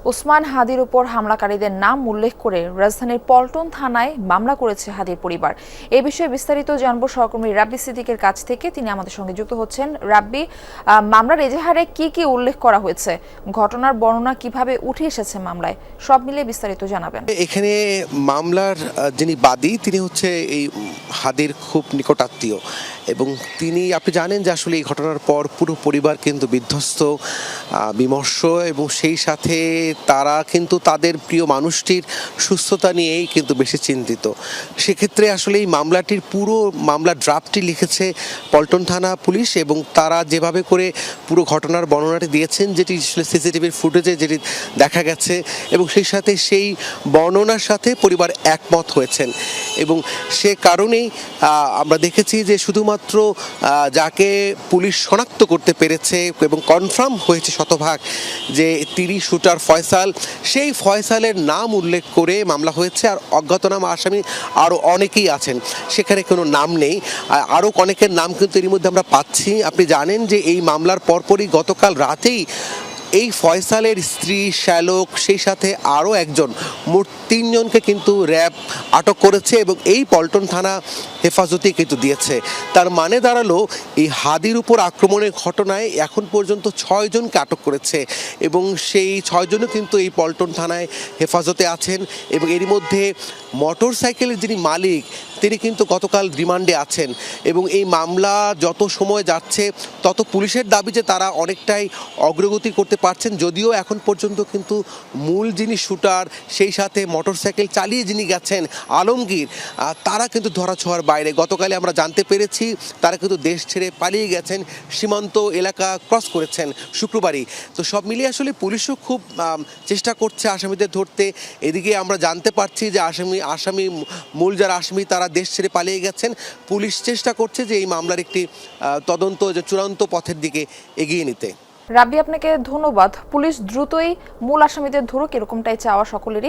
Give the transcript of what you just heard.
ওসমান হাদির উপর হামলাকারীদের নাম উল্লেখ করে রাজধানীর পল্টন থানায় মামলা করেছে হাদির পরিবার। এই বিষয়ে বিস্তারিত জানবো সহকর্মী রাব্বি সিদ্দিকের কাছ থেকে। তিনি আমাদের সঙ্গে যুক্ত হচ্ছেন। রাব্বি, মামলার এজাহারে কি কি উল্লেখ করা হয়েছে, ঘটনার বর্ণনা কিভাবে উঠে এসেছে মামলায়, সব মিলিয়ে বিস্তারিত জানাবেন। এখানে মামলার যিনি বাদী তিনি হচ্ছে এই হাদির খুব নিকটাত্মীয় এবং তিনি, আপনি জানেন যে আসলে এই ঘটনার পর পুরো পরিবার কিন্তু বিধ্বস্ত, বিমর্ষ এবং সেই সাথে তারা কিন্তু তাদের প্রিয় মানুষটির সুস্থতা নিয়েই কিন্তু বেশি চিন্তিত। সেক্ষেত্রে আসলে এই মামলাটির পুরো মামলা ড্রাফটটি লিখেছে পল্টন থানা পুলিশ এবং তারা যেভাবে করে পুরো ঘটনার বর্ণনাটি দিয়েছেন, যেটি সিসিটিভির ফুটেজে যেটি দেখা গেছে এবং সেই সাথে সেই বর্ণনার সাথে পরিবার একমত হয়েছেন এবং সে কারণেই আমরা দেখেছি যে শুধুমাত্র যাকে পুলিশ শনাক্ত করতে পেরেছে এবং কনফার্ম হয়েছে শতভাগ যে তিনি শুটার ফয়সাল, সেই ফয়সালের নাম উল্লেখ করে মামলা হয়েছে। আর অজ্ঞাতনামা আসামি আরও অনেকেই আছেন, সেখানে কোনো নাম নেই। আরও অনেকের নাম কিন্তু এর মধ্যে আমরা পাচ্ছি। আপনি জানেন যে এই মামলার পরপরই গতকাল রাতেই এই ফয়সালের স্ত্রী, শ্যালক, সেই সাথে আরও একজন, মোট 3 জনকে কিন্তু র্যাব আটক করেছে এবং এই পল্টন থানা হেফাজতে কিন্তু দিয়েছে। তার মানে দাঁড়ালো এই হাদির উপর আক্রমণের ঘটনায় এখন পর্যন্ত 6 জনকে আটক করেছে এবং সেই 6 জনও কিন্তু এই পল্টন থানায় হেফাজতে আছেন এবং এর মধ্যে মোটর সাইকেলের যিনি মালিক তিনি কিন্তু গতকাল রিমান্ডে আছেন এবং এই মামলা যত সময় যাচ্ছে তত পুলিশের দাবি যে তারা অনেকটাই অগ্রগতি করতে পারছেন, যদিও এখন পর্যন্ত কিন্তু মূল যিনি শুটার, সেই সাথে মোটরসাইকেল চালিয়ে যিনি গেছেন আলমগীর, তারা কিন্তু ধরাছোঁয়ার বাইরে। গতকালে আমরা জানতে পেরেছি তারা কিন্তু দেশ ছেড়ে পালিয়ে গেছেন, সীমান্ত এলাকা ক্রস করেছেন শুক্রবারই। তো সব মিলিয়ে আসলে পুলিশও খুব চেষ্টা করছে আসামিদের ধরতে। এদিকে আমরা জানতে পারছি যে আসামি মূল যারা আসামি তারা দেশ ছেড়ে পালিয়ে গেছেন। পুলিশ চেষ্টা করছে যে এই মামলার একটি তদন্ত যে চূড়ান্ত পথের দিকে এগিয়ে নিতে। রাব্বি, আপনাকে ধন্যবাদ। পুলিশ দ্রুতই মূল আসামিদের ধরুক, এরকমটাই চাওয়া সকলেরই।